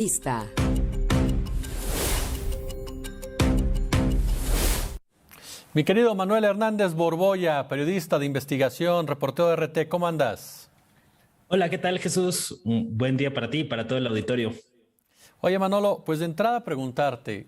Lista. Mi querido Manuel Hernández Borboya, periodista de investigación, reportero de RT, ¿cómo andas? Hola, ¿qué tal, Jesús? Un buen día para ti y para todo el auditorio. Oye, Manolo, pues de entrada preguntarte,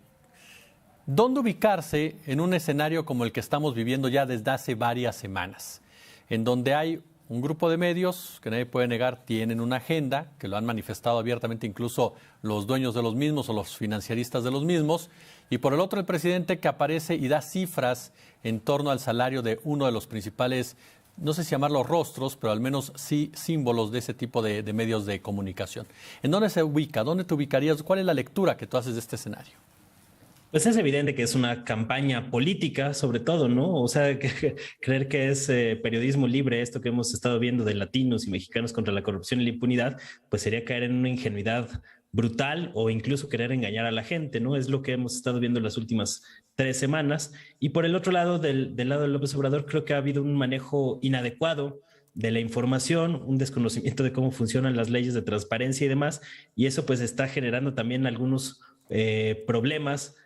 ¿dónde ubicarse en un escenario como el que estamos viviendo ya desde hace varias semanas? En donde hay un grupo de medios que nadie puede negar tienen una agenda, que lo han manifestado abiertamente incluso los dueños de los mismos o los financiaristas de los mismos, y por el otro el presidente que aparece y da cifras en torno al salario de uno de los principales, no sé si llamarlos rostros, pero al menos sí símbolos de ese tipo de medios de comunicación. ¿En dónde se ubica? ¿Dónde te ubicarías? ¿Cuál es la lectura que tú haces de este escenario? Pues es evidente que es una campaña política, sobre todo, ¿no? O sea, creer que es periodismo libre, esto que hemos estado viendo de latinos y mexicanos contra la corrupción y la impunidad, pues sería caer en una ingenuidad brutal o incluso querer engañar a la gente, ¿no? Es lo que hemos estado viendo en las últimas 3 semanas. Y por el otro lado, del lado de López Obrador, creo que ha habido un manejo inadecuado de la información, un desconocimiento de cómo funcionan las leyes de transparencia y demás, y eso pues está generando también algunos problemas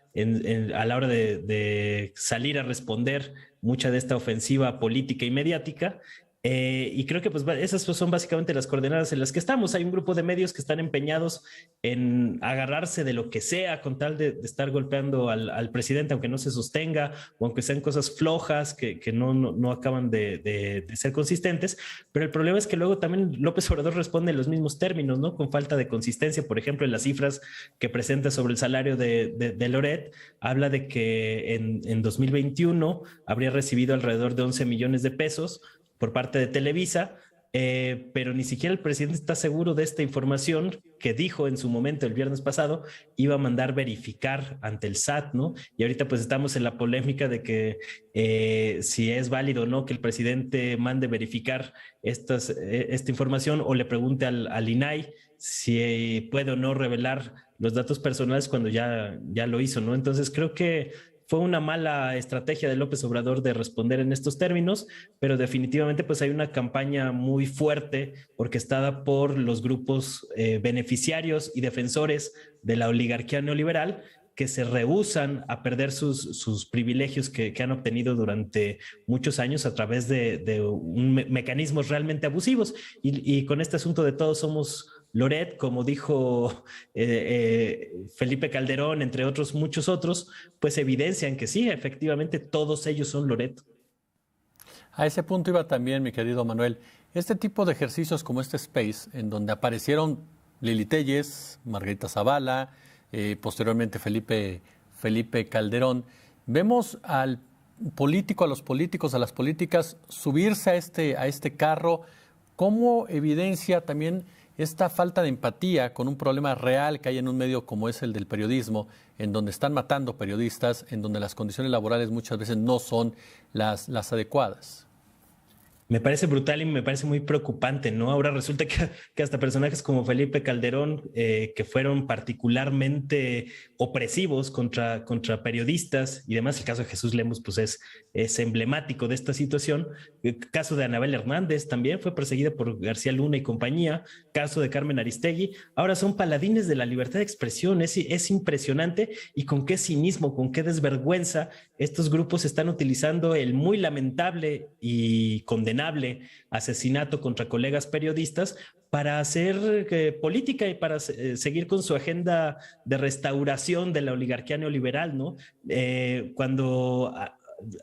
a la hora de salir a responder mucha de esta ofensiva política y mediática. Y creo que pues esas son básicamente las coordenadas en las que estamos. Hay un grupo de medios que están empeñados en agarrarse de lo que sea con tal de estar golpeando al presidente, aunque no se sostenga o aunque sean cosas flojas que no acaban de ser consistentes. Pero el problema es que luego también López Obrador responde en los mismos términos, ¿no? Con falta de consistencia. Por ejemplo, en las cifras que presenta sobre el salario de Loret, habla de que en 2021 habría recibido alrededor de 11 millones de pesos por parte de Televisa, pero ni siquiera el presidente está seguro de esta información que dijo en su momento el viernes pasado iba a mandar verificar ante el SAT, ¿no? Y ahorita pues estamos en la polémica de que si es válido o no que el presidente mande verificar esta información o le pregunte al INAI si puede o no revelar los datos personales cuando ya lo hizo, ¿no? Entonces creo que fue una mala estrategia de López Obrador de responder en estos términos, pero definitivamente pues hay una campaña muy fuerte orquestada por los grupos beneficiarios y defensores de la oligarquía neoliberal que se rehúsan a perder sus privilegios que han obtenido durante muchos años a través de mecanismos realmente abusivos. Y con este asunto de todos somos Loret, como dijo Felipe Calderón, entre otros muchos otros, pues evidencian que sí, efectivamente todos ellos son Loret. A ese punto iba también, mi querido Manuel. Este tipo de ejercicios como este Space, en donde aparecieron Lili Téllez, Margarita Zavala, posteriormente Felipe Calderón, vemos al político, a los políticos, a las políticas subirse a este carro, como evidencia también esta falta de empatía con un problema real que hay en un medio como es el del periodismo, en donde están matando periodistas, en donde las condiciones laborales muchas veces no son las adecuadas. Me parece brutal y me parece muy preocupante, ¿no? Ahora resulta que hasta personajes como Felipe Calderón, que fueron particularmente opresivos contra periodistas y demás, el caso de Jesús Lemos pues es emblemático de esta situación. El caso de Anabel Hernández también fue perseguida por García Luna y compañía, caso de Carmen Aristegui, ahora son paladines de la libertad de expresión. Es impresionante y con qué cinismo, con qué desvergüenza estos grupos están utilizando el muy lamentable y condenable asesinato contra colegas periodistas para hacer política y para seguir con su agenda de restauración de la oligarquía neoliberal, ¿no? Cuando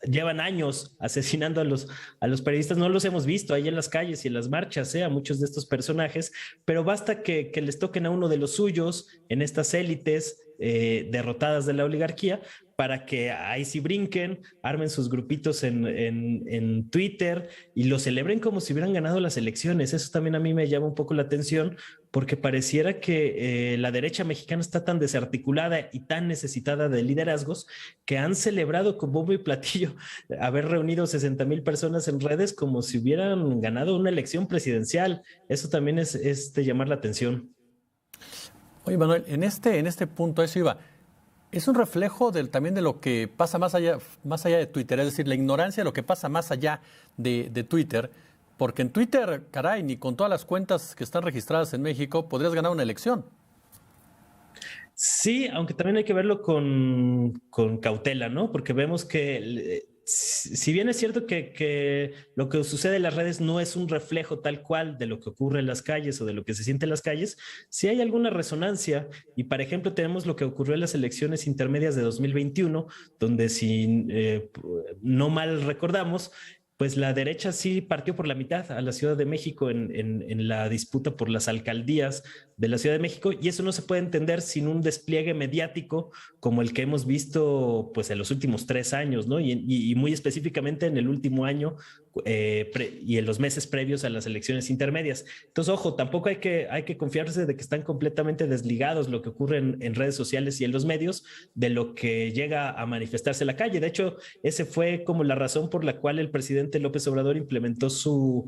llevan años asesinando a los periodistas, no los hemos visto ahí en las calles y en las marchas, a muchos de estos personajes, pero basta que les toquen a uno de los suyos en estas élites derrotadas de la oligarquía para que ahí sí brinquen, armen sus grupitos en Twitter y lo celebren como si hubieran ganado las elecciones. Eso también a mí me llama un poco la atención porque pareciera que la derecha mexicana está tan desarticulada y tan necesitada de liderazgos que han celebrado con bombo y platillo haber reunido 60,000 personas en redes como si hubieran ganado una elección presidencial. Eso también es de llamar la atención. Oye, Manuel, en este punto eso iba. Es un reflejo también de lo que pasa más allá de Twitter, es decir, la ignorancia de lo que pasa más allá de Twitter, porque en Twitter, caray, ni con todas las cuentas que están registradas en México podrías ganar una elección. Sí, aunque también hay que verlo con cautela, ¿no? Porque vemos que si bien es cierto que lo que sucede en las redes no es un reflejo tal cual de lo que ocurre en las calles o de lo que se siente en las calles, sí hay alguna resonancia. Y, por ejemplo, tenemos lo que ocurrió en las elecciones intermedias de 2021, donde si no mal recordamos, pues la derecha sí partió por la mitad a la Ciudad de México en la disputa por las alcaldías de la Ciudad de México, y eso no se puede entender sin un despliegue mediático como el que hemos visto pues en los últimos 3 años, ¿no? Y muy específicamente en el último año y en los meses previos a las elecciones intermedias. Entonces, ojo, tampoco hay que confiarse de que están completamente desligados lo que ocurre en redes sociales y en los medios de lo que llega a manifestarse en la calle. De hecho, ese fue como la razón por la cual el presidente López Obrador implementó su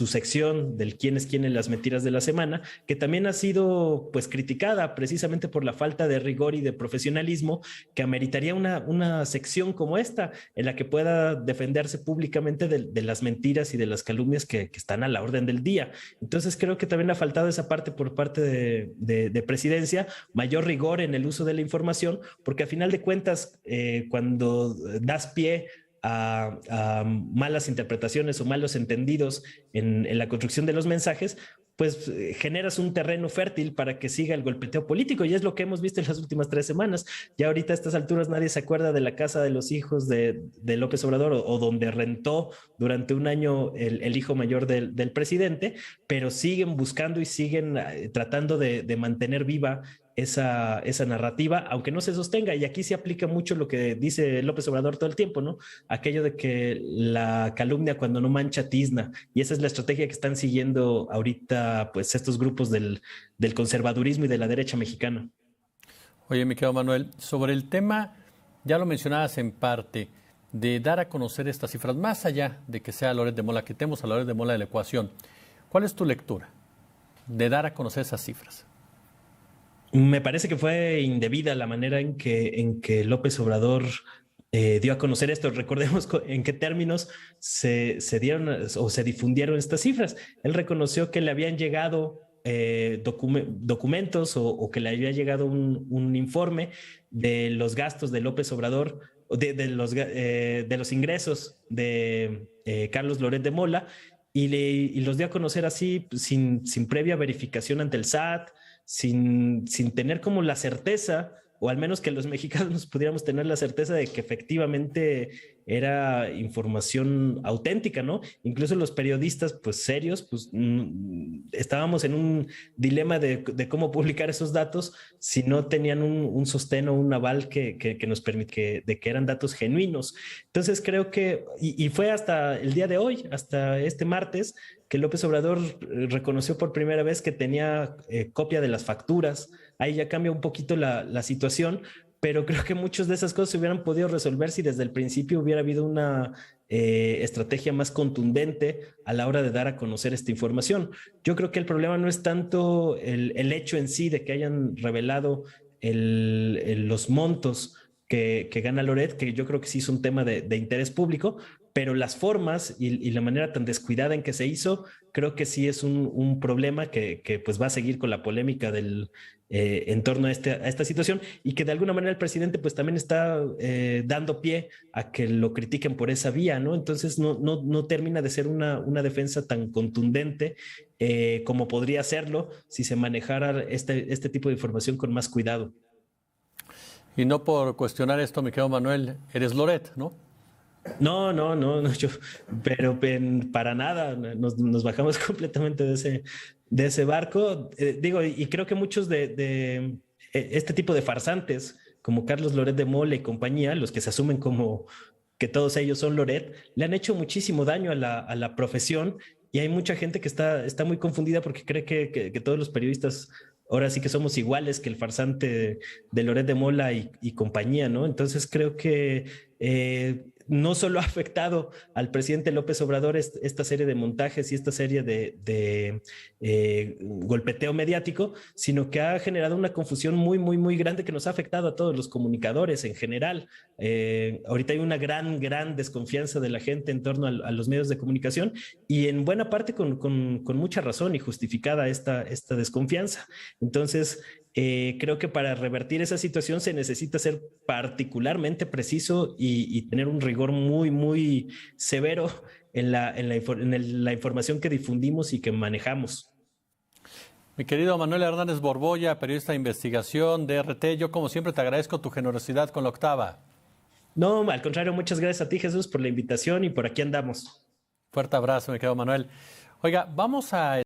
sección del quién es quién en las mentiras de la semana, que también ha sido pues criticada precisamente por la falta de rigor y de profesionalismo que ameritaría una sección como esta en la que pueda defenderse públicamente de las mentiras y de las calumnias que están a la orden del día. Entonces creo que también ha faltado esa parte por parte de presidencia, mayor rigor en el uso de la información, porque a final de cuentas cuando das pie a malas interpretaciones o malos entendidos en la construcción de los mensajes, pues generas un terreno fértil para que siga el golpeteo político, y es lo que hemos visto en las últimas 3 semanas. Ya ahorita a estas alturas nadie se acuerda de la casa de los hijos de López Obrador o donde rentó durante un año el hijo mayor del presidente, pero siguen buscando y siguen tratando de mantener viva esa narrativa, aunque no se sostenga. Y aquí se aplica mucho lo que dice López Obrador todo el tiempo, ¿no? Aquello de que la calumnia cuando no mancha tizna. Y esa es la estrategia que están siguiendo ahorita, pues, estos grupos del conservadurismo y de la derecha mexicana. Oye, mi querido Manuel, sobre el tema, ya lo mencionabas en parte, de dar a conocer estas cifras, más allá de que sea Loret de Mola, quitemos a Loret de Mola de la ecuación. ¿Cuál es tu lectura de dar a conocer esas cifras? Me parece que fue indebida la manera en que López Obrador dio a conocer esto. Recordemos en qué términos se dieron o se difundieron estas cifras. Él reconoció que le habían llegado documentos o que le había llegado un informe de los gastos de López Obrador, de los ingresos de Carlos Loret de Mola, y los dio a conocer así, sin previa verificación ante el SAT, sin tener como la certeza, o al menos que los mexicanos pudiéramos tener la certeza de que efectivamente era información auténtica, ¿no? Incluso los periodistas, pues serios, pues estábamos en un dilema de cómo publicar esos datos si no tenían un sostén o un aval que nos permite de que eran datos genuinos. Entonces creo que, y fue hasta el día de hoy, hasta este martes, que López Obrador reconoció por primera vez que tenía copia de las facturas. Ahí ya cambia un poquito la situación, pero creo que muchas de esas cosas se hubieran podido resolver si desde el principio hubiera habido una estrategia más contundente a la hora de dar a conocer esta información. Yo creo que el problema no es tanto el hecho en sí de que hayan revelado los montos que gana Loret, que yo creo que sí es un tema de interés público, pero las formas y la manera tan descuidada en que se hizo, creo que sí es un problema que pues va a seguir con la polémica en torno a esta situación, y que de alguna manera el presidente pues también está dando pie a que lo critiquen por esa vía, ¿no? Entonces no termina de ser una defensa tan contundente como podría serlo si se manejara este tipo de información con más cuidado. Y no por cuestionar esto, mi querido Manuel, eres Loret, ¿no? No, pero para nada, nos bajamos completamente de ese barco. Digo, y creo que muchos de este tipo de farsantes, como Carlos Loret de Mola y compañía, los que se asumen como que todos ellos son Loret, le han hecho muchísimo daño a la profesión, y hay mucha gente que está muy confundida porque cree que todos los periodistas ahora sí que somos iguales que el farsante de Loret de Mola y compañía, ¿no? Entonces creo que no solo ha afectado al presidente López Obrador esta serie de montajes y esta serie de golpeteo mediático, sino que ha generado una confusión muy grande que nos ha afectado a todos los comunicadores en general. Ahorita hay una gran desconfianza de la gente en torno a los medios de comunicación, y en buena parte con mucha razón y justificada esta desconfianza. Entonces, Creo que para revertir esa situación se necesita ser particularmente preciso y tener un rigor muy, muy severo en la información que difundimos y que manejamos. Mi querido Manuel Hernández Borbolla, periodista de investigación de RT, yo como siempre te agradezco tu generosidad con la octava. No, al contrario, muchas gracias a ti, Jesús, por la invitación y por aquí andamos. Fuerte abrazo, mi querido Manuel. Oiga, vamos a